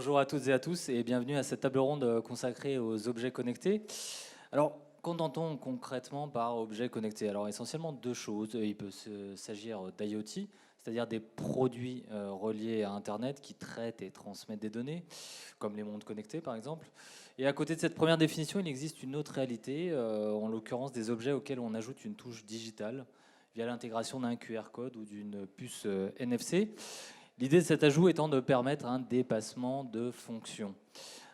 Bonjour à toutes et à tous et bienvenue à cette table ronde consacrée aux objets connectés. Alors, qu'entend-on concrètement par objet connecté? Alors, essentiellement deux choses. Il peut s'agir d'IoT, c'est-à-dire des produits reliés à Internet qui traitent et transmettent des données, comme les montres connectées par exemple. Et à côté de cette première définition, il existe une autre réalité, en l'occurrence des objets auxquels on ajoute une touche digitale via l'intégration d'un QR code ou d'une puce NFC. L'idée de cet ajout étant de permettre un dépassement de fonction.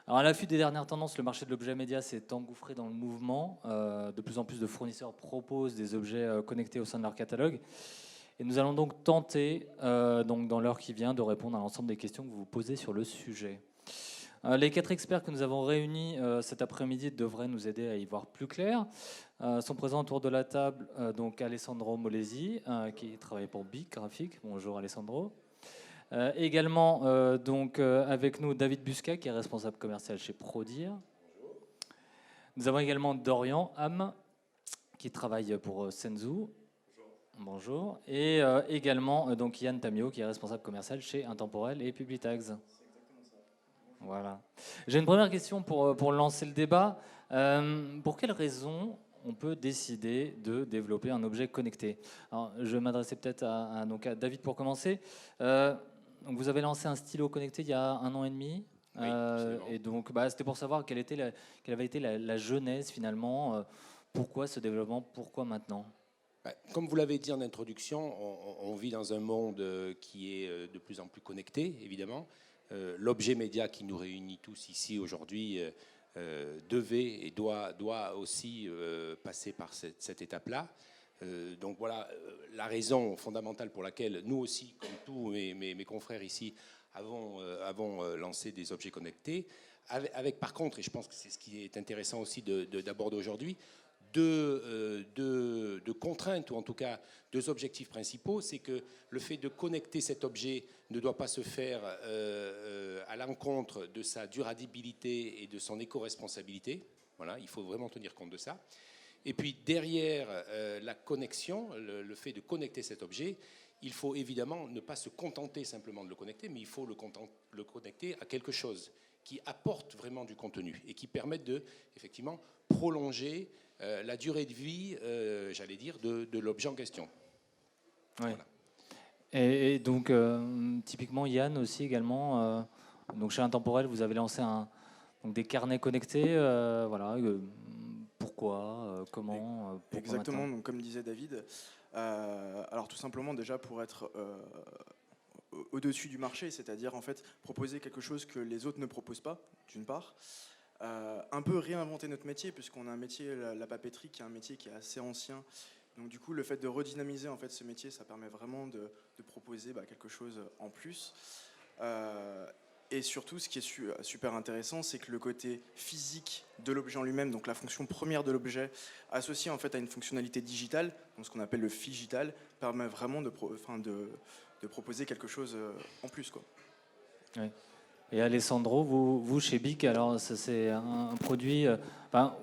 Alors à l'affût des dernières tendances, le marché de l'objet média s'est engouffré dans le mouvement. De plus en plus de fournisseurs proposent des objets connectés au sein de leur catalogue. Et nous allons donc tenter, donc dans l'heure qui vient, de répondre à l'ensemble des questions que vous vous posez sur le sujet. Les 4 experts que nous avons réunis cet après-midi devraient nous aider à y voir plus clair. Sont présents autour de la table donc Alessandro Molesi, qui travaille pour BIC Graphique. Bonjour Alessandro. Également avec nous David Busca, qui est responsable commercial chez Prodir. Nous avons également Dorian Ham, qui travaille pour Senzu. Bonjour. Et également donc Yann Tamio, qui est responsable commercial chez Intemporel et Publitags. Voilà. J'ai une première question pour lancer le débat. Pour quelles raisons on peut décider de développer un objet connecté? Alors, je vais m'adresser peut-être à David pour commencer. Donc vous avez lancé un stylo connecté il y a 1 an et demi. Oui, et donc c'était pour savoir quelle avait été la genèse finalement. Pourquoi ce développement? Pourquoi maintenant? Comme vous l'avez dit en introduction, on vit dans un monde qui est de plus en plus connecté, évidemment. L'objet média qui nous réunit tous ici aujourd'hui devait et doit aussi passer par cette étape-là. Donc voilà la raison fondamentale pour laquelle nous aussi, comme tous mes confrères ici, avons lancé des objets connectés. Avec par contre, et je pense que c'est ce qui est intéressant aussi d'aborder aujourd'hui, deux contraintes, ou en tout cas 2 objectifs principaux. C'est que le fait de connecter cet objet ne doit pas se faire à l'encontre de sa durabilité et de son éco-responsabilité. Voilà, il faut vraiment tenir compte de ça. Et puis derrière la connexion, le fait de connecter cet objet, il faut évidemment ne pas se contenter simplement de le connecter, mais il faut le connecter à quelque chose qui apporte vraiment du contenu et qui permette de, effectivement, prolonger la durée de vie, j'allais dire, de l'objet en question. Ouais. Voilà. Et donc, typiquement, Yann aussi également, donc chez Intemporel, vous avez lancé donc des carnets connectés. Voilà, pourquoi, comment, pourquoi Exactement, maintenant? donc, comme disait David. Alors tout simplement déjà pour être au-dessus du marché, c'est-à-dire en fait proposer quelque chose que les autres ne proposent pas, d'une part. Un peu réinventer notre métier, puisqu'on a un métier, la papeterie, qui est un métier qui est assez ancien. Donc du coup, le fait de redynamiser en fait ce métier, ça permet vraiment de proposer quelque chose en plus. Et surtout, ce qui est super intéressant, c'est que le côté physique de l'objet en lui-même, donc la fonction première de l'objet, associée en fait à une fonctionnalité digitale, donc ce qu'on appelle le phygital, permet vraiment de proposer quelque chose en plus, quoi. Ouais. Et Alessandro, vous chez BIC, alors c'est un produit,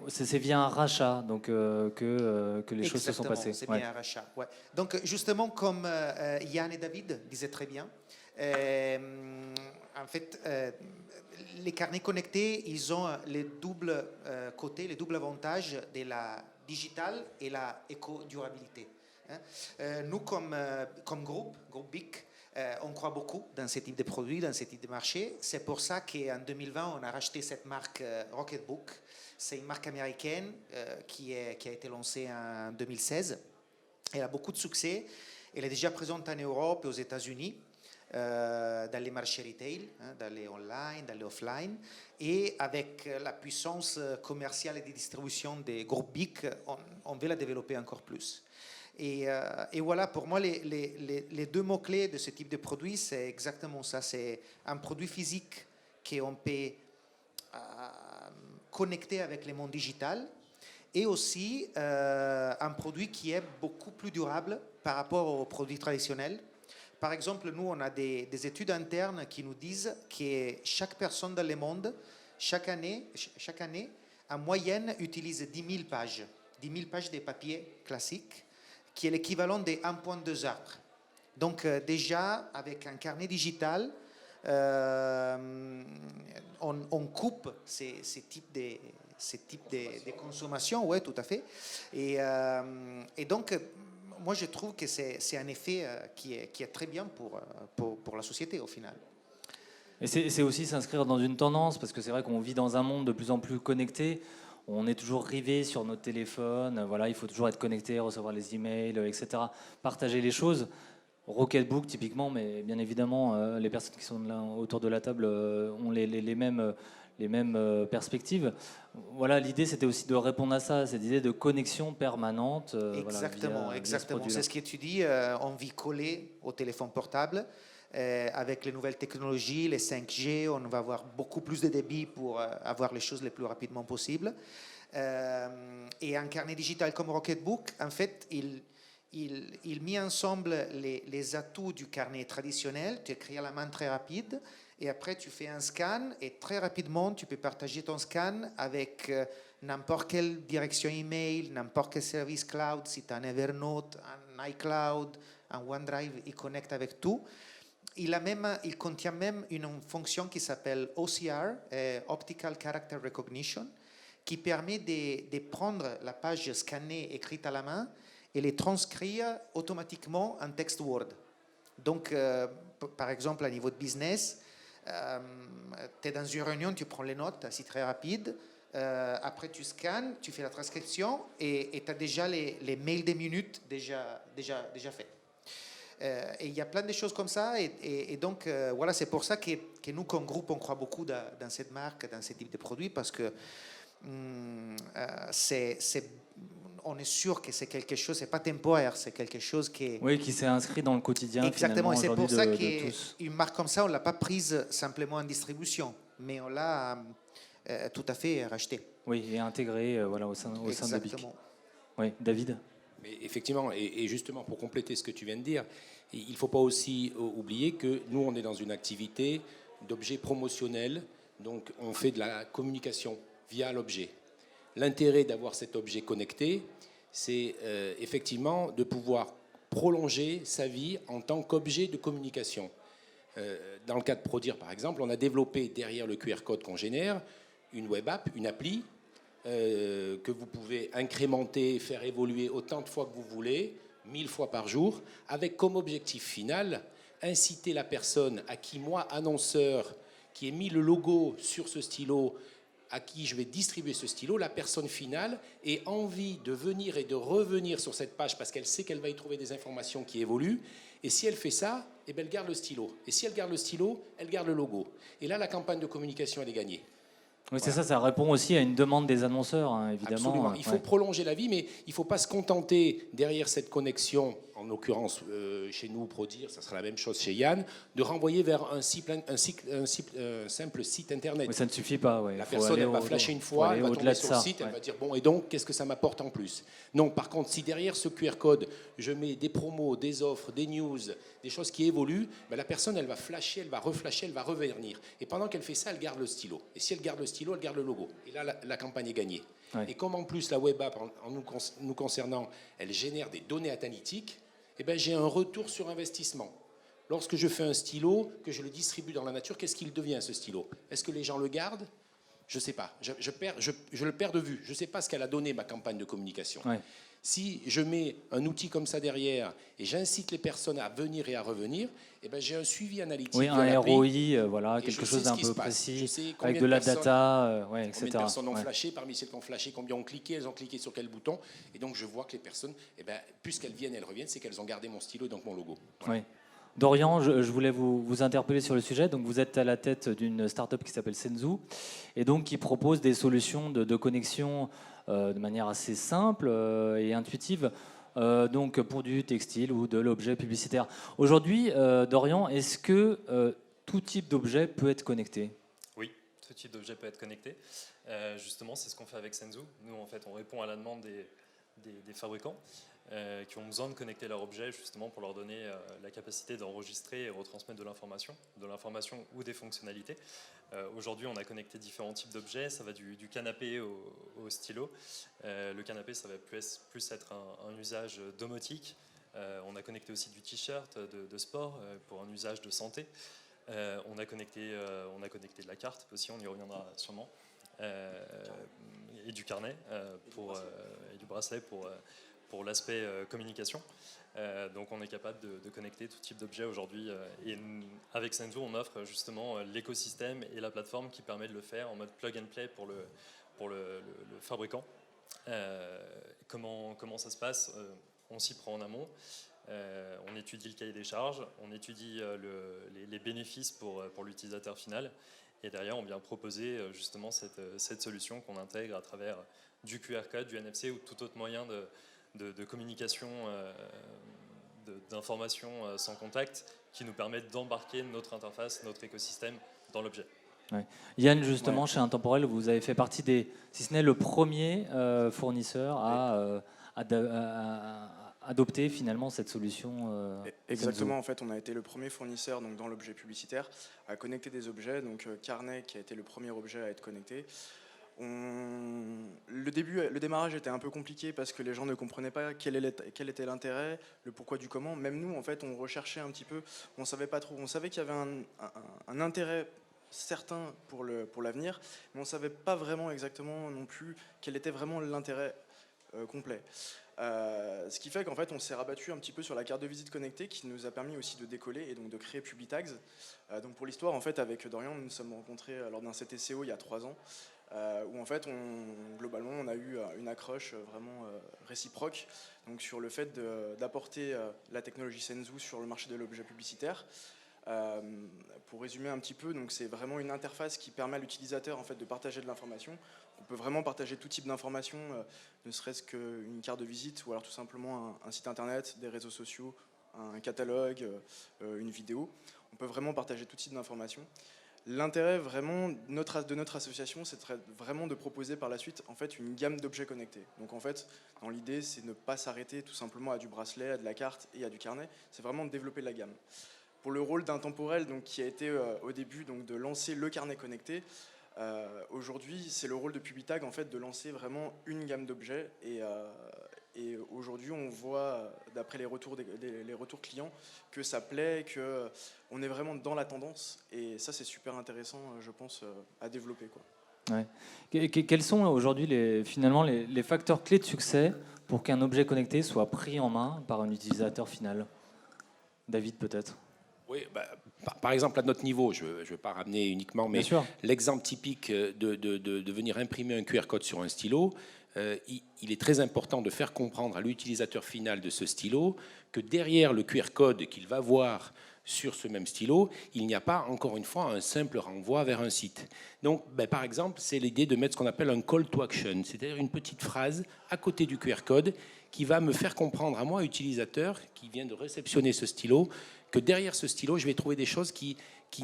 c'est via un rachat donc que les choses se sont passées. C'est bien un rachat. Ouais. Donc justement, comme Yann et David disaient très bien, en fait, les carnets connectés, ils ont les doubles côtés, les doubles avantages de la digitale et la éco-durabilité. Nous, comme groupe BIC, on croit beaucoup dans ce type de produits, dans ce type de marché. C'est pour ça qu'en 2020, on a racheté cette marque Rocketbook. C'est une marque américaine qui a été lancée en 2016. Elle a beaucoup de succès. Elle est déjà présente en Europe et aux États-Unis, dans les marchés retail, dans les online, dans les offline. Et avec la puissance commerciale et de distribution des groupes BIC, on veut la développer encore plus. Et voilà, pour moi, les 2 mots-clés de ce type de produit, c'est exactement ça. C'est un produit physique qu'on peut connecter avec le monde digital, et aussi un produit qui est beaucoup plus durable par rapport aux produits traditionnels. Par exemple, nous, on a des études internes qui nous disent que chaque personne dans le monde, chaque année, en moyenne, utilise 10 000 pages de papier classique, qui est l'équivalent de 1,2 heures. Donc déjà, avec un carnet digital, on coupe ces types de consommation, ouais, tout à fait. Et donc, moi, je trouve que c'est un effet qui est très bien pour la société, au final. Et c'est aussi s'inscrire dans une tendance, parce que c'est vrai qu'on vit dans un monde de plus en plus connecté. On est toujours rivé sur notre téléphone. Voilà, il faut toujours être connecté, recevoir les emails, etc. Partager les choses. Rocketbook, typiquement, mais bien évidemment, les personnes qui sont là autour de la table ont les mêmes perspectives. Voilà, l'idée, c'était aussi de répondre à ça, cette idée de connexion permanente. Exactement, voilà, exactement. C'est ce que tu dis. On vit collé au téléphone portable. Avec les nouvelles technologies, les 5G, on va avoir beaucoup plus de débit pour avoir les choses les plus rapidement possible. Et un carnet digital comme Rocketbook, en fait, il met ensemble les atouts du carnet traditionnel. Tu écris à la main très rapide et après tu fais un scan et très rapidement tu peux partager ton scan avec n'importe quelle direction email, n'importe quel service cloud. Si tu as un Evernote, un iCloud, un OneDrive, il connecte avec tout. Il contient même une fonction qui s'appelle OCR, Optical Character Recognition, qui permet de prendre la page scannée écrite à la main et les transcrire automatiquement en texte Word. Donc, par exemple, à niveau de business, tu es dans une réunion, tu prends les notes, c'est très rapide. Après, tu scannes, tu fais la transcription et tu as déjà les mails des minutes déjà faits. Et il y a plein de choses comme ça. Et donc, voilà, c'est pour ça que nous, comme groupe, on croit beaucoup dans cette marque, dans ce type de produits, parce que on est sûr que c'est quelque chose, c'est pas temporaire, c'est quelque chose qui... Oui, qui s'est inscrit dans le quotidien. Exactement, et c'est pour ça tous. qu'une marque comme ça, on ne l'a pas prise simplement en distribution, mais on l'a tout à fait rachetée. Oui, et intégré voilà, au sein de BIC. Oui, David. Mais effectivement, et justement pour compléter ce que tu viens de dire, il ne faut pas aussi oublier que nous, on est dans une activité d'objet promotionnel, donc on fait de la communication via l'objet. L'intérêt d'avoir cet objet connecté, c'est effectivement de pouvoir prolonger sa vie en tant qu'objet de communication. Dans le cas de Prodir, par exemple, on a développé derrière le QR code qu'on génère une web app, une appli, que vous pouvez incrémenter, faire évoluer autant de fois que vous voulez, 1000 fois par jour, avec comme objectif final, inciter la personne à qui, moi, annonceur, qui ai mis le logo sur ce stylo, à qui je vais distribuer ce stylo, la personne finale ait envie de venir et de revenir sur cette page parce qu'elle sait qu'elle va y trouver des informations qui évoluent. Et si elle fait ça, eh bien, elle garde le stylo. Et si elle garde le stylo, elle garde le logo. Et là, la campagne de communication, elle est gagnée. Oui, c'est ça répond aussi à une demande des annonceurs, hein, évidemment. Absolument. Il faut prolonger la vie, mais il ne faut pas se contenter, derrière cette connexion, en l'occurrence chez nous, Prodir, ça sera la même chose chez Yann, de renvoyer vers un simple site Internet. Oui, ça ne suffit pas. Ouais. La personne, elle va flasher une fois, elle va tomber sur le site, elle va dire, bon, et donc, qu'est-ce que ça m'apporte en plus? Non, par contre, si derrière ce QR code, je mets des promos, des offres, des news, des choses qui évoluent, ben, la personne, elle va flasher, elle va reflasher, elle va revenir. Et pendant qu'elle fait ça, elle garde le stylo. Et si elle garde le stylo, elle garde le logo. Et là, la campagne est gagnée. Ouais. Et comme en plus la web app, en nous concernant, elle génère des données analytiques, eh ben, j'ai un retour sur investissement. Lorsque je fais un stylo, que je le distribue dans la nature, qu'est-ce qu'il devient, ce stylo? Est-ce que les gens le gardent? Je ne sais pas. Je le perds de vue. Je ne sais pas ce qu'elle a donné, ma campagne de communication. Ouais. Si je mets un outil comme ça derrière et j'incite les personnes à venir et à revenir, eh ben j'ai un suivi analytique. Oui, un ROI, voilà, quelque chose d'un peu précis, avec de la data, etc. Combien de personnes ont flashé, parmi celles qui ont flashé, combien ont cliqué, elles ont cliqué sur quel bouton. Et donc je vois que les personnes, eh ben, puisqu'elles viennent, elles reviennent, c'est qu'elles ont gardé mon stylo et donc mon logo. Voilà. Oui. Dorian, je voulais vous interpeller sur le sujet. Donc, vous êtes à la tête d'une start-up qui s'appelle Senzu et donc qui propose des solutions de connexion de manière assez simple et intuitive, donc pour du textile ou de l'objet publicitaire. Aujourd'hui, Dorian, est-ce que tout type d'objet peut être connecté? Oui, tout type d'objet peut être connecté. Justement, c'est ce qu'on fait avec Senzu. Nous, en fait, on répond à la demande des fabricants qui ont besoin de connecter leur objet justement pour leur donner la capacité d'enregistrer et retransmettre de l'information ou des fonctionnalités. Aujourd'hui, on a connecté différents types d'objets. Ça va du canapé au stylo. Le canapé, ça va plus être un usage domotique. On a connecté aussi du t-shirt de sport pour un usage de santé. On a connecté de la carte aussi, on y reviendra sûrement, et du carnet et du bracelet pour l'aspect communication. Donc on est capable de connecter tout type d'objets aujourd'hui. Et avec Senzu, on offre justement l'écosystème et la plateforme qui permet de le faire en mode plug and play pour le fabricant. Comment ça se passe? On s'y prend en amont. On étudie le cahier des charges, on étudie les bénéfices pour l'utilisateur final. Et derrière, on vient proposer justement cette solution qu'on intègre à travers du QR code, du NFC ou tout autre moyen de communication, d'information sans contact qui nous permettent d'embarquer notre interface, notre écosystème dans l'objet. Ouais. Yann, justement, chez Intemporel, vous avez fait partie si ce n'est le premier fournisseur à adopter finalement cette solution. Exactement, Senzu. en fait, on a été le premier fournisseur donc, dans l'objet publicitaire à connecter des objets. Donc Carnet qui a été le premier objet à être connecté. Le démarrage était un peu compliqué parce que les gens ne comprenaient pas quel était l'intérêt, le pourquoi du comment. Même nous, en fait, on recherchait un petit peu, on savait pas trop. On savait qu'il y avait un intérêt certain pour l'avenir, mais on savait pas vraiment exactement non plus quel était vraiment l'intérêt complet. Ce qui fait qu'en fait on s'est rabattu un petit peu sur la carte de visite connectée qui nous a permis aussi de décoller et donc de créer Publitags. Donc pour l'histoire, en fait, avec Dorian, nous nous sommes rencontrés lors d'un CTCO il y a 3 ans, où en fait globalement on a eu une accroche vraiment réciproque donc sur le fait d'apporter la technologie Senzu sur le marché de l'objet publicitaire. Pour résumer un petit peu, donc c'est vraiment une interface qui permet à l'utilisateur en fait de partager de l'information. On peut vraiment partager tout type d'informations, ne serait-ce qu'une carte de visite ou alors tout simplement un site internet, des réseaux sociaux, un catalogue, une vidéo. On peut vraiment partager tout type d'informations. L'intérêt vraiment de notre association, c'est vraiment de proposer par la suite en fait une gamme d'objets connectés. Donc en fait, dans l'idée, c'est ne pas s'arrêter tout simplement à du bracelet, à de la carte et à du carnet. C'est vraiment de développer la gamme. Pour le rôle d'Intemporel, donc qui a été au début donc de lancer le carnet connecté, aujourd'hui c'est le rôle de Publitag en fait de lancer vraiment une gamme d'objets et aujourd'hui on voit d'après les retours clients que ça plaît, que on est vraiment dans la tendance et ça c'est super intéressant je pense à développer quoi. Ouais. Quels sont aujourd'hui finalement les facteurs clés de succès pour qu'un objet connecté soit pris en main par un utilisateur final? David peut-être. Oui, par exemple, à notre niveau, je ne vais pas ramener uniquement, mais l'exemple typique de venir imprimer un QR code sur un stylo, il est très important de faire comprendre à l'utilisateur final de ce stylo que derrière le QR code qu'il va voir sur ce même stylo, il n'y a pas, encore une fois, un simple renvoi vers un site. Donc, par exemple, c'est l'idée de mettre ce qu'on appelle un call to action, c'est-à-dire une petite phrase à côté du QR code qui va me faire comprendre à moi, utilisateur, qui vient de réceptionner ce stylo, que derrière ce stylo, je vais trouver des choses qui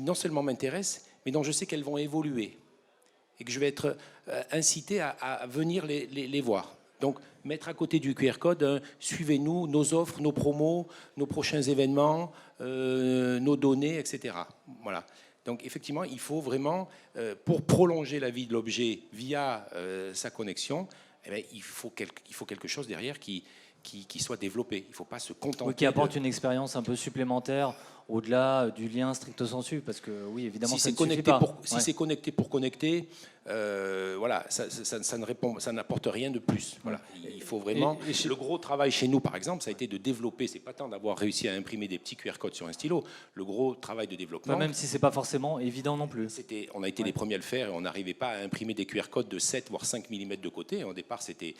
non seulement m'intéressent, mais dont je sais qu'elles vont évoluer et que je vais être incité à venir les voir. Donc, mettre à côté du QR code, suivez-nous, nos offres, nos promos, nos prochains événements, nos données, etc. Voilà. Donc, effectivement, il faut vraiment, pour prolonger la vie de l'objet via sa connexion, eh bien, il faut quelque chose derrière qui soit développé. Il ne faut pas se contenter. Oui, qui apporte une expérience un peu supplémentaire au-delà du lien stricto sensu, parce que oui, évidemment, si ça ne suffit suffit pas. Si c'est connecté pour connecter, voilà, ça n'apporte rien de plus. Voilà. Il faut vraiment. Le gros travail chez nous, par exemple, ça a été de développer. C'est pas tant d'avoir réussi à imprimer des petits QR codes sur un stylo. Le gros travail de développement. Même si c'est pas forcément évident non plus. On a été les premiers à le faire et on n'arrivait pas à imprimer des QR codes de 7 voire 5 mm de côté. Au départ, c'était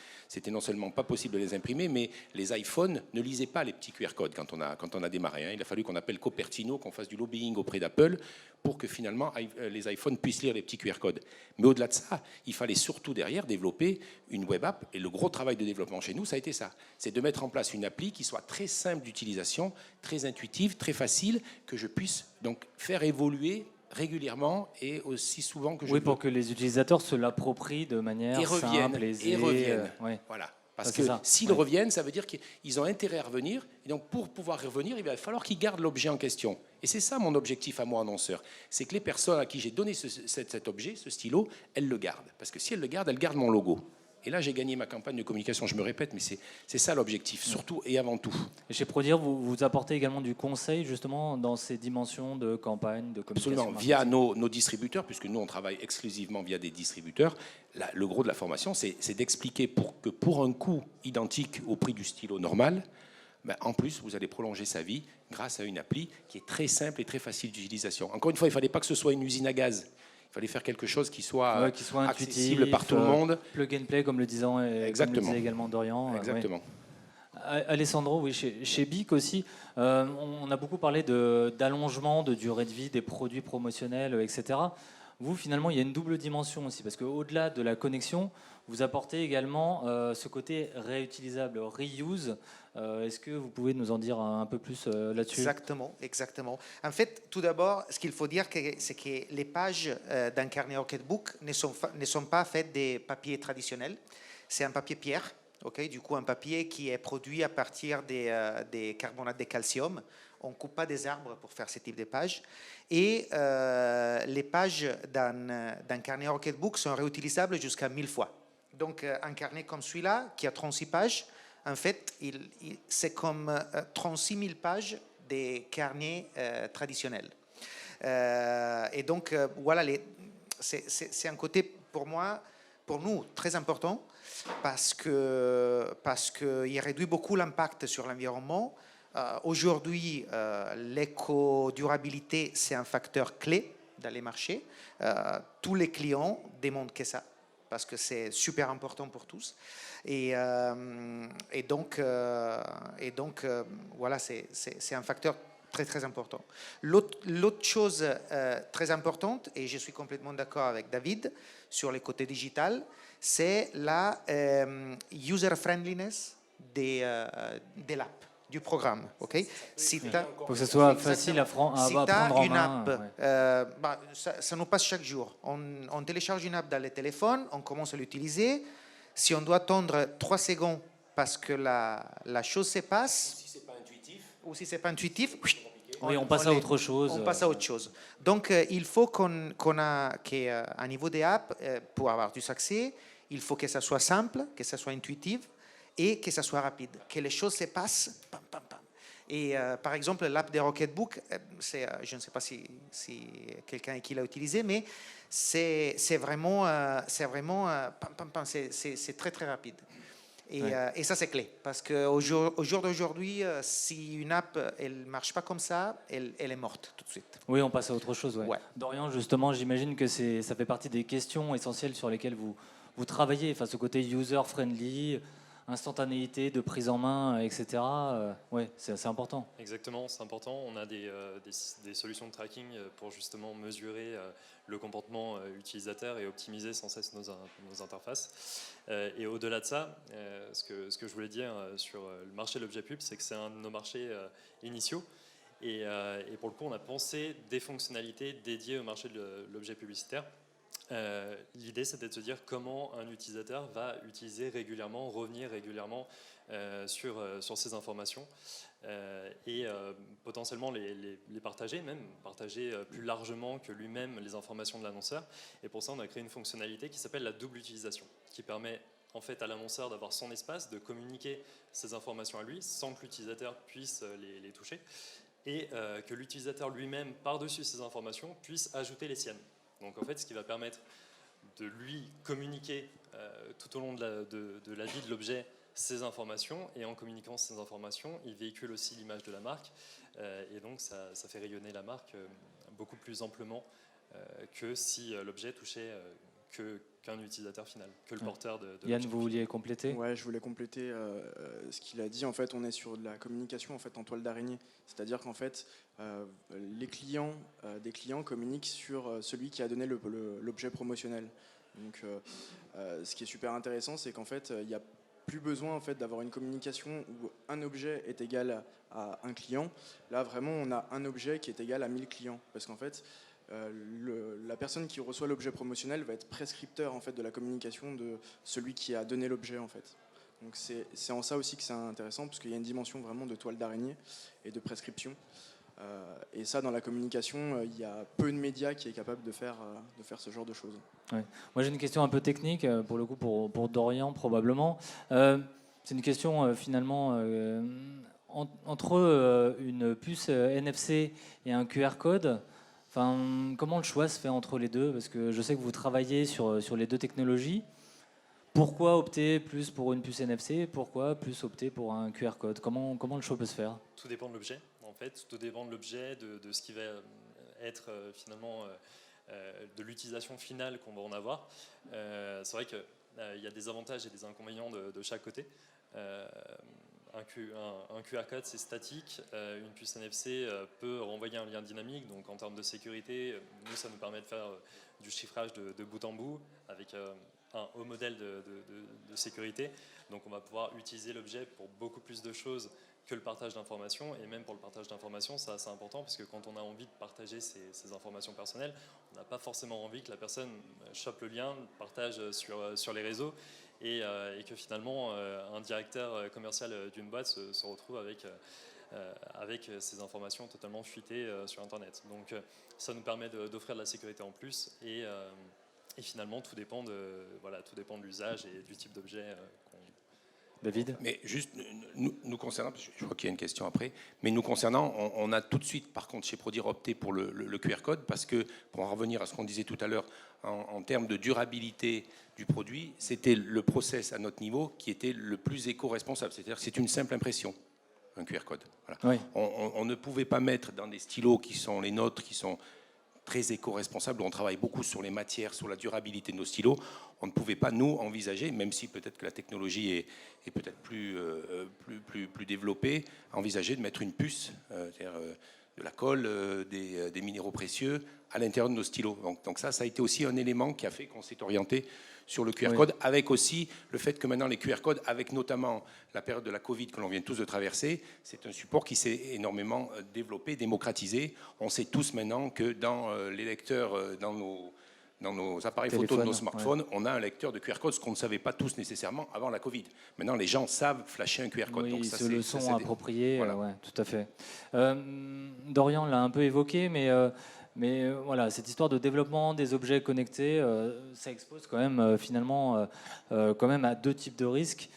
non seulement pas possible de les imprimer, mais les iPhones ne lisaient pas les petits QR codes quand on a démarré. Hein. Il a fallu qu'on appelle Cupertino, qu'on fasse du lobbying auprès d'Apple pour que finalement les iPhones puissent lire les petits QR codes. Mais au-delà de ça, il fallait surtout derrière développer une web app. Et le gros travail de développement chez nous, ça a été ça. C'est de mettre en place une appli qui soit très simple d'utilisation, très intuitive, très facile, que je puisse donc faire évoluer régulièrement et aussi souvent que je peux. Oui, pour que les utilisateurs se l'approprient de manière simple, aisée. Et reviennent. Voilà. Parce que s'ils reviennent, ça veut dire qu'ils ont intérêt à revenir. Et donc, pour pouvoir revenir, il va falloir qu'ils gardent l'objet en question. Et c'est ça mon objectif à moi, annonceur. C'est que les personnes à qui j'ai donné cet objet, ce stylo, elles le gardent. Parce que si elles le gardent mon logo. Et là, j'ai gagné ma campagne de communication. Je me répète, mais c'est ça l'objectif, surtout et avant tout. Et chez Prodir, vous apportez également du conseil justement dans ces dimensions de campagne, de communication. Absolument, via nos distributeurs, puisque nous, on travaille exclusivement via des distributeurs. Là, le gros de la formation, c'est d'expliquer que pour un coût identique au prix du stylo normal, ben, en plus, vous allez prolonger sa vie grâce à une appli qui est très simple et très facile d'utilisation. Encore une fois, il ne fallait pas que ce soit une usine à gaz. Il fallait faire quelque chose qui soit, accessible intuitif, par tout le monde. Plug and play, comme le disait également Dorian. Exactement. Alessandro, oui, chez BIC aussi, on a beaucoup parlé d'allongement de durée de vie des produits promotionnels, etc. Vous, finalement, il y a une double dimension aussi, parce qu'au-delà de la connexion, vous apportez également ce côté réutilisable, reuse. Est-ce que vous pouvez nous en dire un peu plus là-dessus? Exactement. En fait, tout d'abord, ce qu'il faut dire, c'est que les pages d'un carnet Rocketbook ne sont pas faites des papiers traditionnels. C'est un papier pierre. Okay, du coup, un papier qui est produit à partir des carbonates de calcium. On ne coupe pas des arbres pour faire ce type de pages. Et les pages d'un carnet Rocketbook sont réutilisables jusqu'à 1000 fois. Donc, un carnet comme celui-là, qui a 36 pages, en fait, c'est comme 36 000 pages des carnets traditionnels. Et donc, voilà, c'est un côté, pour nous, très important, parce qu'il réduit beaucoup l'impact sur l'environnement. Aujourd'hui, l'éco-durabilité, c'est un facteur clé dans les marchés. Tous les clients demandent que ça, parce que c'est super important pour tous. Et donc, voilà, c'est un facteur très, très important. L'autre chose très importante, et je suis complètement d'accord avec David sur les côtés digital, c'est la user-friendliness de l'app, du programme. Okay? Il faut que ce soit facile à prendre en main. Ça nous passe chaque jour. On télécharge une app dans le téléphone, on commence à l'utiliser. Si on doit attendre 3 secondes parce que la chose se passe, ou si ce n'est pas intuitif, on passe à autre chose. On passe à autre chose. Donc, il faut qu'à niveau des apps, pour avoir du succès, il faut que ça soit simple, que ça soit intuitif et que ça soit rapide, que les choses se passent. Pam, pam, pam. Et par exemple, l'app des Rocketbook, je ne sais pas si quelqu'un qui l'a utilisé, mais c'est vraiment pam, pam, pam, c'est très très rapide. Et ça, c'est clé, parce qu'au jour d'aujourd'hui, si une app elle marche pas comme ça, elle est morte tout de suite. Oui, on passe à autre chose. Ouais. Dorian, justement, j'imagine que ça fait partie des questions essentielles sur lesquelles vous travaillez, enfin, ce côté user-friendly, instantanéité de prise en main, etc. Ouais, c'est assez important. Exactement, c'est important. On a des solutions de tracking pour justement mesurer le comportement utilisateur et optimiser sans cesse nos interfaces. Et au-delà de ça, ce que je voulais dire sur le marché de l'objet pub, c'est que c'est un de nos marchés initiaux. Et pour le coup, on a pensé des fonctionnalités dédiées au marché de l'objet publicitaire. L'idée, c'était de se dire comment un utilisateur va utiliser régulièrement, revenir régulièrement sur ces informations et potentiellement les partager, même partager plus largement que lui-même les informations de l'annonceur. Et pour ça, on a créé une fonctionnalité qui s'appelle la double utilisation, qui permet en fait à l'annonceur d'avoir son espace, de communiquer ces informations à lui sans que l'utilisateur puisse les toucher, et que l'utilisateur lui-même, par-dessus ces informations, puisse ajouter les siennes. Donc en fait, ce qui va permettre de lui communiquer tout au long de la vie de l'objet ces informations, et en communiquant ces informations, il véhicule aussi l'image de la marque, et donc ça fait rayonner la marque beaucoup plus amplement que si l'objet touchait qu'un utilisateur final, que le porteur de Yann, vous vouliez compléter? Ouais, je voulais compléter ce qu'il a dit. En fait, on est sur de la communication en fait en toile d'araignée, c'est-à-dire qu'en fait, des clients communiquent sur celui qui a donné l'objet promotionnel. Donc, ce qui est super intéressant, c'est qu'en fait, il n'y a plus besoin en fait d'avoir une communication où un objet est égal à un client. Là, vraiment, on a un objet qui est égal à 1000 clients, parce qu'en fait, la personne qui reçoit l'objet promotionnel va être prescripteur en fait de la communication de celui qui a donné l'objet en fait. Donc c'est en ça aussi que c'est intéressant, parce qu'il y a une dimension vraiment de toile d'araignée et de prescription. Et ça, dans la communication, il y a peu de médias qui est capable de faire ce genre de choses. Ouais. Moi, j'ai une question un peu technique, pour le coup, pour Dorian, probablement. C'est une question, finalement, entre une puce NFC et un QR code. Enfin, comment le choix se fait entre les deux? Parce que je sais que vous travaillez sur les deux technologies. Pourquoi opter plus pour une puce NFC? Pourquoi plus opter pour un QR code? Comment le choix peut se faire? Tout dépend de l'objet, en fait. Tout dépend de l'objet, de ce qui va être finalement de l'utilisation finale qu'on va en avoir. C'est vrai qu'il y a des avantages et des inconvénients de chaque côté. Un QR code, c'est statique. Une puce NFC peut renvoyer un lien dynamique. Donc en termes de sécurité, nous, ça nous permet de faire du chiffrage de bout en bout avec un haut modèle de sécurité. Donc on va pouvoir utiliser l'objet pour beaucoup plus de choses que le partage d'informations. Et même pour le partage d'informations, c'est assez important parce que quand on a envie de partager ces informations personnelles, on n'a pas forcément envie que la personne chope le lien, partage sur les réseaux et que finalement un directeur commercial d'une boîte se retrouve avec ces informations totalement fuitées sur Internet. Donc ça nous permet d'offrir de la sécurité en plus et finalement tout dépend de l'usage et du type d'objet qu'on... David? Mais juste, nous concernant, parce que je crois qu'il y a une question après, mais nous concernant, on a tout de suite, par contre, chez Prodir, opté pour le QR code, parce que, pour en revenir à ce qu'on disait tout à l'heure, en termes de durabilité du produit, c'était le process à notre niveau qui était le plus éco-responsable. C'est-à-dire que c'est une simple impression, un QR code. Voilà. Oui. On ne pouvait pas mettre dans des stylos qui sont les nôtres, qui sont très éco-responsable, on travaille beaucoup sur les matières, sur la durabilité de nos stylos. On ne pouvait pas, nous, envisager, même si peut-être que la technologie est peut-être plus développée, envisager de mettre une puce, c'est-à-dire de la colle, des minéraux précieux à l'intérieur de nos stylos. Donc ça a été aussi un élément qui a fait qu'on s'est orienté sur le QR code, avec aussi le fait que maintenant les QR codes, avec notamment la période de la Covid que l'on vient tous de traverser, c'est un support qui s'est énormément développé, démocratisé. On sait tous maintenant que dans les lecteurs, dans nos appareils photo de nos smartphones, on a un lecteur de QR code, ce qu'on ne savait pas tous nécessairement avant la Covid. Maintenant, les gens savent flasher un QR code. Oui, donc ça, se le sont approprié, voilà. Ouais, tout à fait. Dorian l'a un peu évoqué, mais voilà, cette histoire de développement des objets connectés, ça expose quand même finalement quand même à deux types de risques,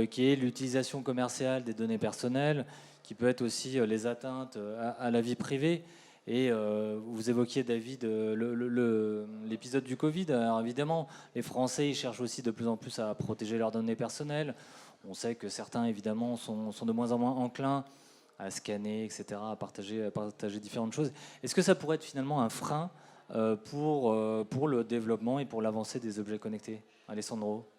qui est l'utilisation commerciale des données personnelles, qui peut être aussi les atteintes à la vie privée. Et vous évoquiez, David, l'épisode du Covid. Alors évidemment, les Français ils cherchent aussi de plus en plus à protéger leurs données personnelles. On sait que certains, évidemment, sont de moins en moins enclins à scanner, etc., à partager différentes choses. Est-ce que ça pourrait être finalement un frein pour le développement et pour l'avancée des objets connectés? Alessandro?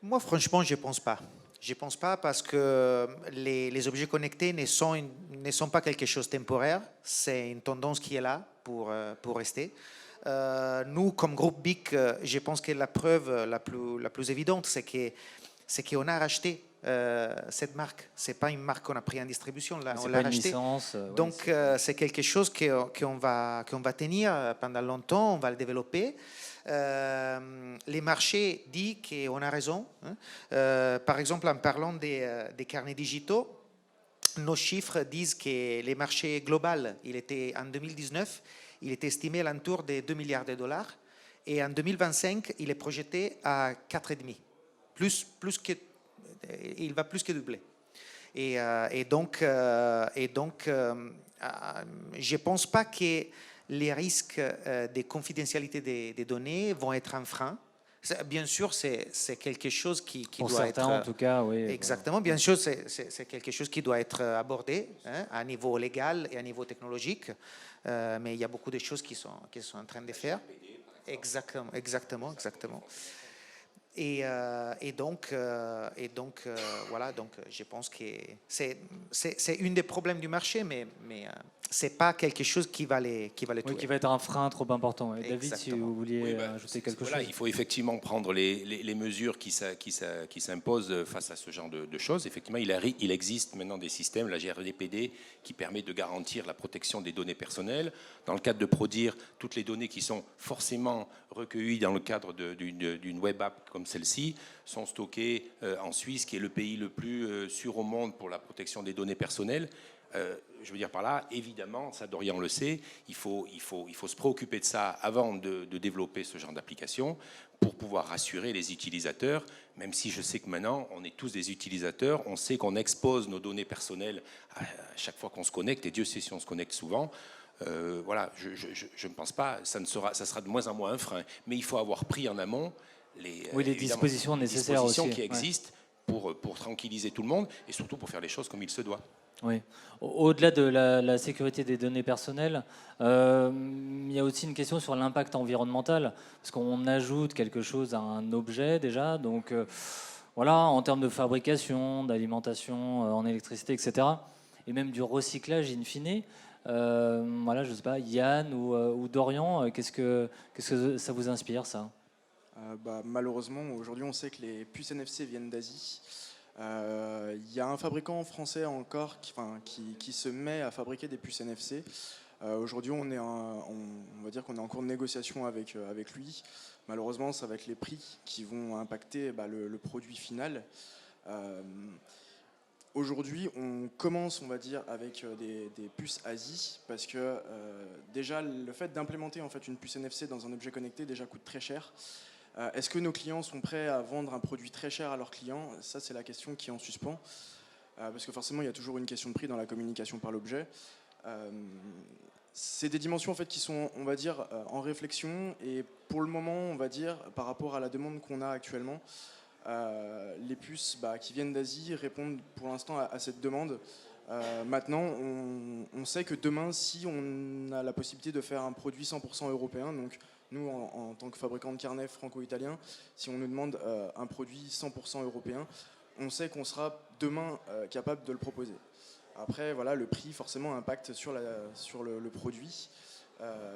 Moi, franchement, je ne pense pas. Je ne pense pas parce que les objets connectés ne sont pas quelque chose de temporaire. C'est une tendance qui est là pour rester. Nous, comme groupe BIC, je pense que la preuve la plus évidente, c'est qu'on a racheté cette marque. Ce n'est pas une marque qu'on a pris en distribution, là, on l'a racheté. Donc, c'est quelque chose qu'on va tenir pendant longtemps, on va le développer. Les marchés disent qu'on a raison. Par exemple, en parlant des carnets digitaux, nos chiffres disent que les marchés globaux, en 2019, il était estimé à l'entour de 2 milliards de dollars. Et en 2025, il est projeté à 4,5. Il va plus que doubler. Et donc, je ne pense pas que les risques de confidentialité des données vont être un frein. Bien sûr, c'est quelque chose qui pour doit certains, être... en tout cas, oui. Exactement. Bien sûr, c'est quelque chose qui doit être abordé à niveau légal et à niveau technologique. Mais il y a beaucoup de choses qui sont en train de faire. Exactement. Et donc, voilà, donc je pense que c'est un des problèmes du marché, mais c'est pas quelque chose qui va les tuer. Qui va être un frein trop important. Et David, si vous vouliez ajouter quelque chose. Il faut effectivement prendre les mesures qui s'imposent face à ce genre de choses. Effectivement, il existe maintenant des systèmes, la GRDPD, qui permet de garantir la protection des données personnelles. Dans le cadre de Prodir, toutes les données qui sont forcément recueillies dans le cadre d'une web app comme celle-ci sont stockées en Suisse, qui est le pays le plus sûr au monde pour la protection des données personnelles. Je veux dire par là, évidemment, ça Dorian le sait, il faut se préoccuper de ça avant de développer ce genre d'application pour pouvoir rassurer les utilisateurs, même si je sais que maintenant, on est tous des utilisateurs, on sait qu'on expose nos données personnelles à chaque fois qu'on se connecte, et Dieu sait si on se connecte souvent. Voilà, je ne pense pas, ça sera de moins en moins un frein, mais il faut avoir pris en amont les dispositions nécessaires aussi, qui existent pour tranquilliser tout le monde et surtout pour faire les choses comme il se doit. Oui. Au-delà de la sécurité des données personnelles, il y a aussi une question sur l'impact environnemental, parce qu'on ajoute quelque chose à un objet déjà, donc voilà, en termes de fabrication, d'alimentation en électricité, etc., et même du recyclage in fine. Voilà, je sais pas, Yann ou Dorian, qu'est-ce que ça vous inspire, ça? Malheureusement, aujourd'hui, on sait que les puces NFC viennent d'Asie. Il y a un fabricant français encore qui se met à fabriquer des puces NFC. Aujourd'hui, on va dire qu'on est en cours de négociation avec lui. Malheureusement, ça va être les prix qui vont impacter le produit final. Aujourd'hui, on commence, on va dire, avec des puces ASI, parce que déjà, le fait d'implémenter en fait une puce NFC dans un objet connecté déjà coûte très cher. Est-ce que nos clients sont prêts à vendre un produit très cher à leurs clients? Ça, c'est la question qui est en suspens. Parce que forcément, il y a toujours une question de prix dans la communication par l'objet. C'est des dimensions en fait, qui sont, on va dire, en réflexion. Et pour le moment, on va dire, par rapport à la demande qu'on a actuellement, les puces qui viennent d'Asie répondent pour l'instant à cette demande. Maintenant, on sait que demain, si on a la possibilité de faire un produit 100% européen, donc nous, en tant que fabricant de carnets franco-italien, si on nous demande un produit 100% européen, on sait qu'on sera demain capable de le proposer. Après, voilà, le prix forcément impacte sur le produit.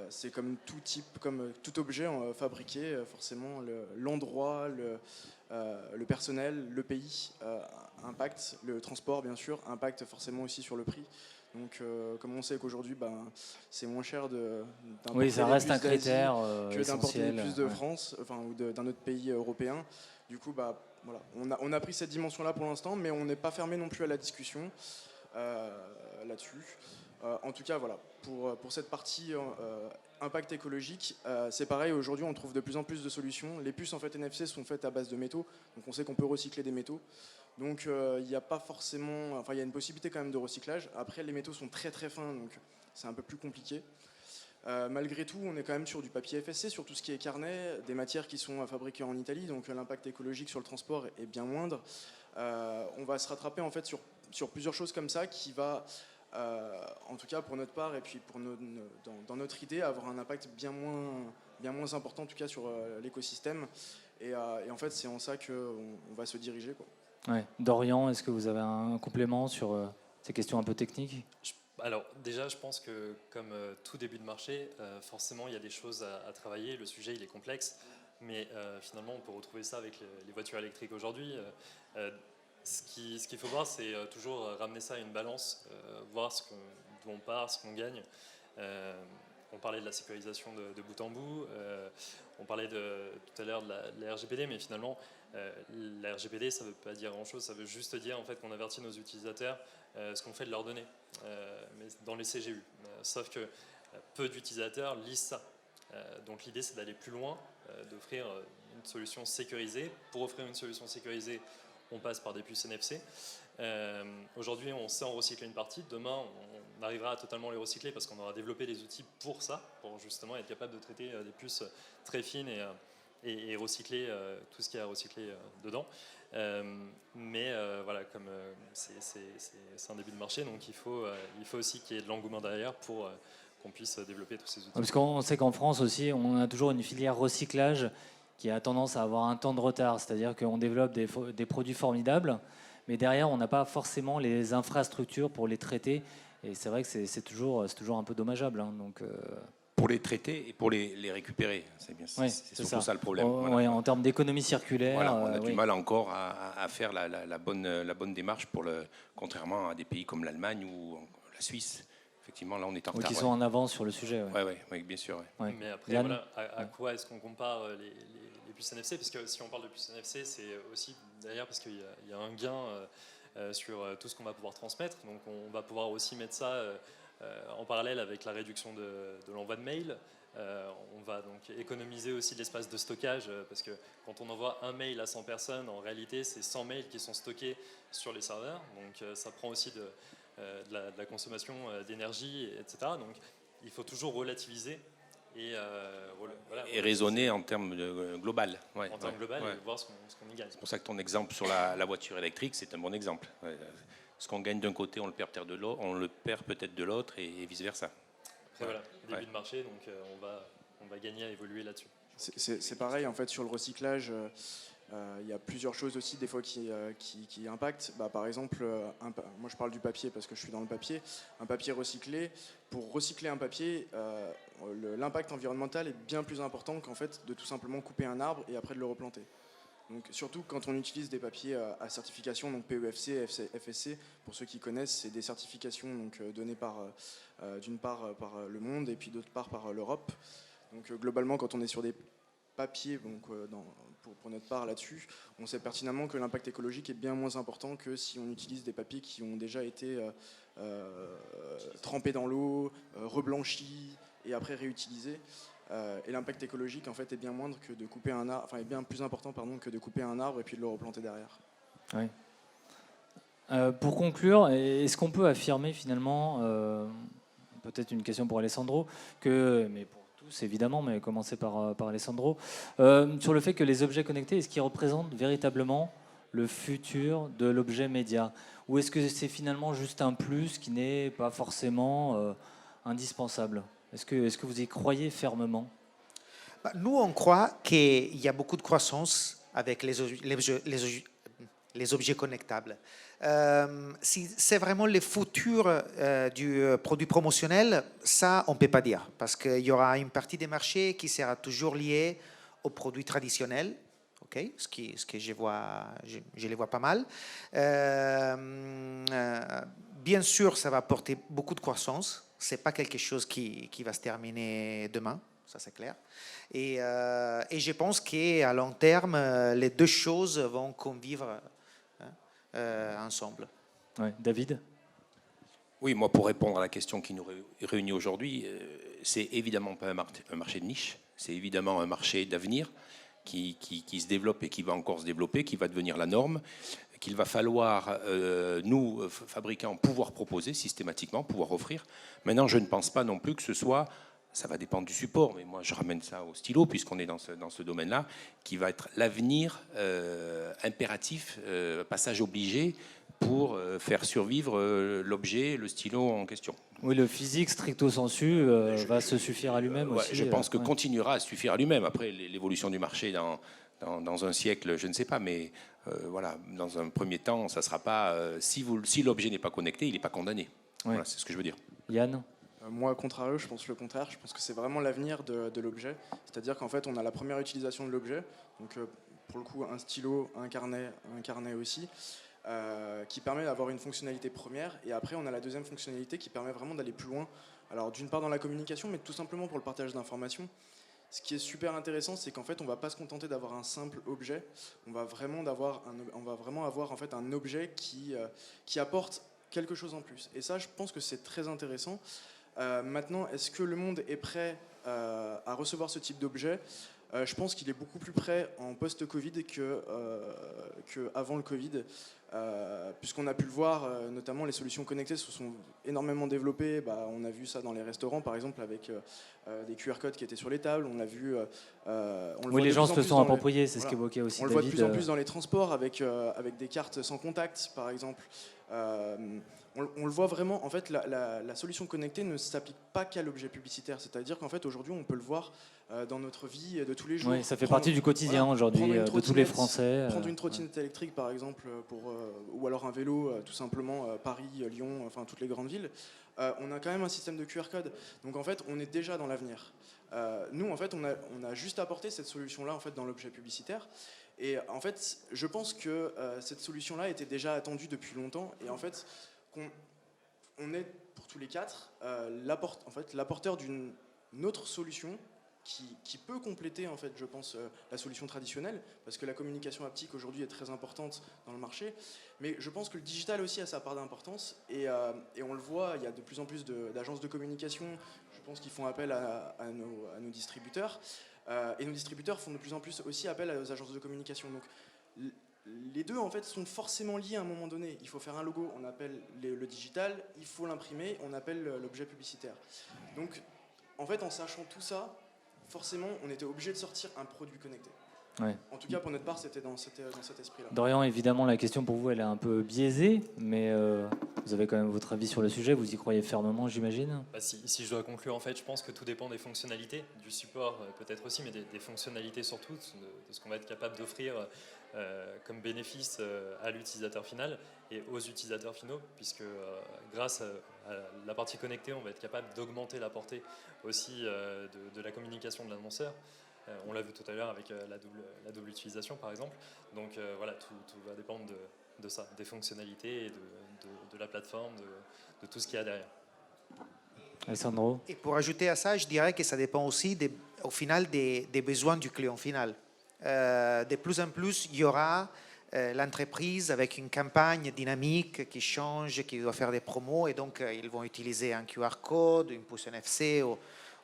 C'est comme tout type, comme tout objet fabriqué, forcément l'endroit, le personnel, le pays impacte, le transport bien sûr impacte forcément aussi sur le prix. Donc, comme on sait qu'aujourd'hui, c'est moins cher d'importer ça reste un critère que d'importer des essentiel. puces de France, ou d'un autre pays européen. Du coup, voilà, on a pris cette dimension-là pour l'instant, mais on n'est pas fermé non plus à la discussion là-dessus. En tout cas, voilà, pour cette partie impact écologique, c'est pareil. Aujourd'hui, on trouve de plus en plus de solutions. Les puces en fait NFC sont faites à base de métaux, donc on sait qu'on peut recycler des métaux. Donc il n'y a pas forcément, il y a une possibilité quand même de recyclage. Après, les métaux sont très très fins, donc c'est un peu plus compliqué. Malgré tout, on est quand même sur du papier FSC, sur tout ce qui est carnet, des matières qui sont fabriquées en Italie, donc l'impact écologique sur le transport est bien moindre. On va se rattraper en fait sur plusieurs choses comme ça qui va, en tout cas pour notre part et puis dans notre idée, avoir un impact bien moins important en tout cas sur l'écosystème. Et en fait, c'est en ça qu'on va se diriger, quoi. Ouais. Dorian, est-ce que vous avez un complément sur ces questions un peu techniques? Alors déjà, je pense que comme tout début de marché, forcément il y a des choses à travailler. Le sujet il est complexe, mais finalement on peut retrouver ça avec les voitures électriques aujourd'hui. Ce qu'il faut voir, c'est toujours ramener ça à une balance, voir d'où on part, ce qu'on gagne. On parlait de la sécurisation de bout en bout, on parlait tout à l'heure de la RGPD, mais finalement la RGPD ça ne veut pas dire grand-chose, ça veut juste dire en fait, qu'on avertit nos utilisateurs ce qu'on fait de leurs données, mais dans les CGU. Sauf que peu d'utilisateurs lisent ça. Donc l'idée c'est d'aller plus loin, d'offrir une solution sécurisée. Pour offrir une solution sécurisée, on passe par des puces NFC. Aujourd'hui, on sait en recycler une partie. Demain, on arrivera à totalement les recycler parce qu'on aura développé les outils pour ça, pour justement être capable de traiter des puces très fines et recycler tout ce qu'il y a à recycler dedans. Mais voilà, comme c'est un début de marché, donc il faut aussi qu'il y ait de l'engouement derrière pour qu'on puisse développer tous ces outils. Parce qu'on sait qu'en France aussi, on a toujours une filière recyclage qui a tendance à avoir un temps de retard, c'est-à-dire qu'on développe des produits formidables, mais derrière, on n'a pas forcément les infrastructures pour les traiter, et c'est vrai que c'est toujours un peu dommageable. Hein, donc, pour les traiter et pour les récupérer, c'est surtout ça le problème. Ouais, en termes d'économie circulaire, voilà, on a du mal encore à faire la bonne démarche, contrairement à des pays comme l'Allemagne ou la Suisse. Effectivement, là, on est en retard. Qui sont en avance sur le sujet. Oui, bien sûr. Ouais. Mais après, voilà, à quoi est-ce qu'on compare les puces NFC? Parce que si on parle de puces NFC, c'est aussi d'ailleurs parce qu'il y a un gain sur tout ce qu'on va pouvoir transmettre. Donc on va pouvoir aussi mettre ça en parallèle avec la réduction de l'envoi de mail. On va donc économiser aussi l'espace de stockage parce que quand on envoie un mail à 100 personnes, en réalité c'est 100 mails qui sont stockés sur les serveurs, donc ça prend aussi de la consommation d'énergie, etc. Donc il faut toujours relativiser et, voilà, Et raisonner en termes global. en termes global et voir ce qu'on y gagne. C'est pour ça que ton exemple sur la voiture électrique, c'est un bon exemple. Ce qu'on gagne d'un côté, on le perd peut-être de l'autre et vice-versa. Après, voilà, début de marché, donc on va gagner à évoluer là-dessus. C'est pareil en fait sur le recyclage. Il y a plusieurs choses aussi des fois qui impactent. Par exemple, moi je parle du papier parce que je suis dans le papier. Un papier recyclé, pour recycler un papier, l'impact environnemental est bien plus important qu'en fait de tout simplement couper un arbre et après de le replanter. Donc, surtout quand on utilise des papiers à certification, donc PEFC, FSC, pour ceux qui connaissent, c'est des certifications donc, données d'une part par le monde et puis d'autre part par l'Europe. Donc globalement, quand on est sur des papiers, donc, pour notre part là-dessus, on sait pertinemment que l'impact écologique est bien moins important que si on utilise des papiers qui ont déjà été trempés dans l'eau, reblanchis et après réutilisés. Et l'impact écologique en fait est bien moindre que de couper un arbre, enfin est bien plus important que de couper un arbre et puis de le replanter derrière. Oui. Pour conclure, est-ce qu'on peut affirmer finalement, peut-être une question pour Alessandro, mais pour tous évidemment, mais commencer par Alessandro, sur le fait que les objets connectés, est-ce qu'ils représentent véritablement le futur de l'objet média? Ou est-ce que c'est finalement juste un plus qui n'est pas forcément indispensable? Est-ce que vous y croyez fermement? Nous, on croit qu'il y a beaucoup de croissance avec les objets connectables. Si c'est vraiment le futur du produit promotionnel, ça, on ne peut pas dire. Parce qu'il y aura une partie des marchés qui sera toujours liée aux produits traditionnels. Okay, ce que je les vois pas mal. Bien sûr, ça va apporter beaucoup de croissance. Ce n'est pas quelque chose qui va se terminer demain, ça c'est clair. Et je pense qu'à long terme, les deux choses vont convivre ensemble. Ouais, David? Oui, moi pour répondre à la question qui nous réunit aujourd'hui, c'est évidemment pas un marché de niche, c'est évidemment un marché d'avenir qui se développe et qui va encore se développer, qui va devenir la norme, qu'il va falloir, nous, fabricants, pouvoir proposer systématiquement, pouvoir offrir. Maintenant, je ne pense pas non plus que ce soit, ça va dépendre du support, mais moi je ramène ça au stylo, puisqu'on est dans ce domaine-là, qui va être l'avenir impératif, passage obligé, pour faire survivre l'objet, le stylo en question. Oui, le physique stricto sensu va se suffire à lui-même aussi. Je pense que continuera à suffire à lui-même. Après, l'évolution du marché dans un siècle, je ne sais pas, mais voilà, dans un premier temps, ça sera pas. Si l'objet n'est pas connecté, il n'est pas condamné. Oui. Voilà, c'est ce que je veux dire. Yann? Moi, contrario, je pense le contraire. Je pense que c'est vraiment l'avenir de l'objet. C'est-à-dire qu'en fait, on a la première utilisation de l'objet. Donc, pour le coup, un stylo, un carnet aussi. Qui permet d'avoir une fonctionnalité première, et après on a la deuxième fonctionnalité qui permet vraiment d'aller plus loin, alors d'une part dans la communication, mais tout simplement pour le partage d'informations. Ce qui est super intéressant, c'est qu'en fait on va pas se contenter d'avoir un simple objet, on va vraiment avoir en fait un objet qui apporte quelque chose en plus, et ça je pense que c'est très intéressant. Maintenant, est-ce que le monde est prêt à recevoir ce type d'objet? Je pense qu'il est beaucoup plus prêt en post-Covid qu'avant le Covid, puisqu'on a pu le voir, notamment les solutions connectées se sont énormément développées. On a vu ça dans les restaurants, par exemple, avec des QR codes qui étaient sur les tables. On l'a vu. Oui, les gens se le sont appropriés, c'est ce qu'évoquait aussi David. On le voit de plus en plus dans les transports, avec des cartes sans contact, par exemple. On le voit vraiment, en fait, la solution connectée ne s'applique pas qu'à l'objet publicitaire. C'est-à-dire qu'en fait, aujourd'hui, on peut le voir dans notre vie de tous les jours. Oui, ça fait partie du quotidien aujourd'hui de tous les Français. Prendre une trottinette électrique, par exemple, ou alors un vélo, tout simplement, Paris, Lyon, enfin toutes les grandes villes. On a quand même un système de QR code. Donc en fait, on est déjà dans l'avenir. Nous, en fait, on a juste apporté cette solution-là en fait, dans l'objet publicitaire. Et en fait, je pense que cette solution-là était déjà attendue depuis longtemps. Et en fait, on est pour tous les quatre l'apporteur d'une autre solution qui peut compléter, en fait, je pense, la solution traditionnelle, parce que la communication haptique aujourd'hui est très importante dans le marché, mais je pense que le digital aussi a sa part d'importance, et on le voit, il y a de plus en plus d'agences de communication, je pense qu'ils font appel à nos distributeurs, et nos distributeurs font de plus en plus aussi appel aux agences de communication. Donc les deux, en fait, sont forcément liés à un moment donné. Il faut faire un logo, on appelle le digital, il faut l'imprimer, on appelle l'objet publicitaire. Donc, en fait, en sachant tout ça, forcément, on était obligé de sortir un produit connecté. Ouais. En tout cas, pour notre part, c'était dans cet esprit-là. Dorian, évidemment, la question pour vous, elle est un peu biaisée, mais vous avez quand même votre avis sur le sujet, vous y croyez fermement, j'imagine? Bah, si je dois conclure, en fait, je pense que tout dépend des fonctionnalités, du support peut-être aussi, mais des fonctionnalités surtout, de ce qu'on va être capable d'offrir comme bénéfice à l'utilisateur final et aux utilisateurs finaux, puisque grâce à la partie connectée, on va être capable d'augmenter la portée aussi de la communication de l'annonceur. On l'a vu tout à l'heure avec la double utilisation, par exemple. Donc voilà, tout va dépendre de ça, des fonctionnalités et de la plateforme, de tout ce qu'il y a derrière. Alessandro? Et pour ajouter à ça, je dirais que ça dépend aussi au final des besoins du client final. De plus en plus, il y aura l'entreprise avec une campagne dynamique qui change, qui doit faire des promos, et donc ils vont utiliser un QR code, une puce NFC ou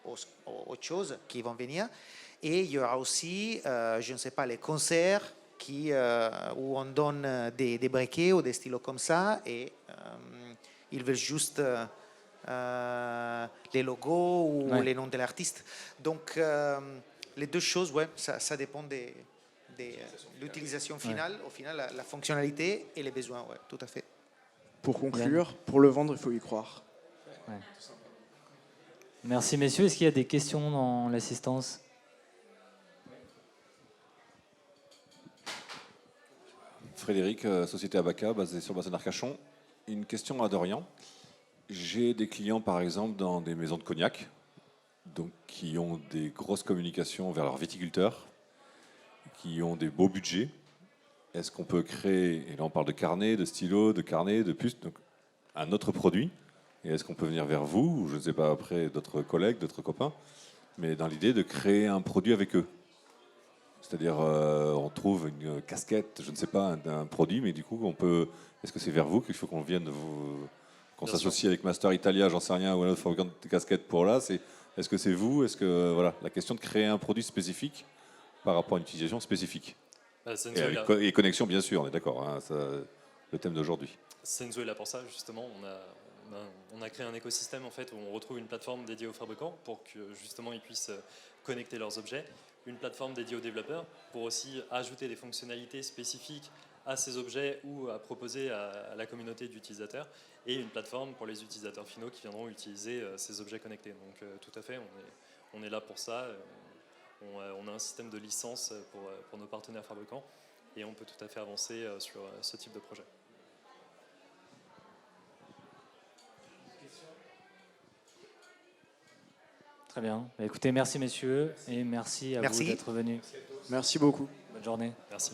autre chose qui vont venir. Et il y aura aussi, je ne sais pas, les concerts où on donne des briquets ou des stylos comme ça, et ils veulent juste les logos ou Ouais. les noms de l'artiste. Donc, les deux choses, ouais, ça dépend de l'utilisation finale, au final, la fonctionnalité et les besoins, ouais, tout à fait. Pour conclure, pour le vendre, il faut y croire. Ouais. Merci messieurs. Est-ce qu'il y a des questions dans l'assistance? Frédéric, Société Abaca, basée sur Bassin-Arcachon. Une question à Dorian. J'ai des clients, par exemple, dans des maisons de cognac, donc qui ont des grosses communications vers leurs viticulteurs, qui ont des beaux budgets. Est-ce qu'on peut créer, et là on parle de carnet, de stylo, de carnet, de puce, donc un autre produit? Et est-ce qu'on peut venir vers vous, ou je ne sais pas, après d'autres collègues, d'autres copains, mais dans l'idée de créer un produit avec eux? C'est-à-dire, on trouve une casquette, je ne sais pas, d'un produit, mais du coup, est-ce que c'est vers vous qu'il faut qu'on vienne qu'on Bien s'associe avec Master Italia, j'en sais rien, ou un autre fabricant de casquettes pour là? Est-ce que c'est vous? Est-ce que, voilà, la question de créer un produit spécifique par rapport à une utilisation spécifique. Et connexion, bien sûr, on est d'accord, hein, le thème d'aujourd'hui. Senzo est là pour ça, justement. On a créé un écosystème en fait, où on retrouve une plateforme dédiée aux fabricants pour que justement ils puissent connecter leurs objets, une plateforme dédiée aux développeurs pour aussi ajouter des fonctionnalités spécifiques à ces objets ou à proposer à la communauté d'utilisateurs, et une plateforme pour les utilisateurs finaux qui viendront utiliser ces objets connectés. Donc tout à fait, on est là pour ça. On a un système de licence pour nos partenaires fabricants et on peut tout à fait avancer sur ce type de projet. Très bien. Bah, écoutez, merci messieurs et merci à vous d'être venus. Merci beaucoup. Bonne journée. Merci.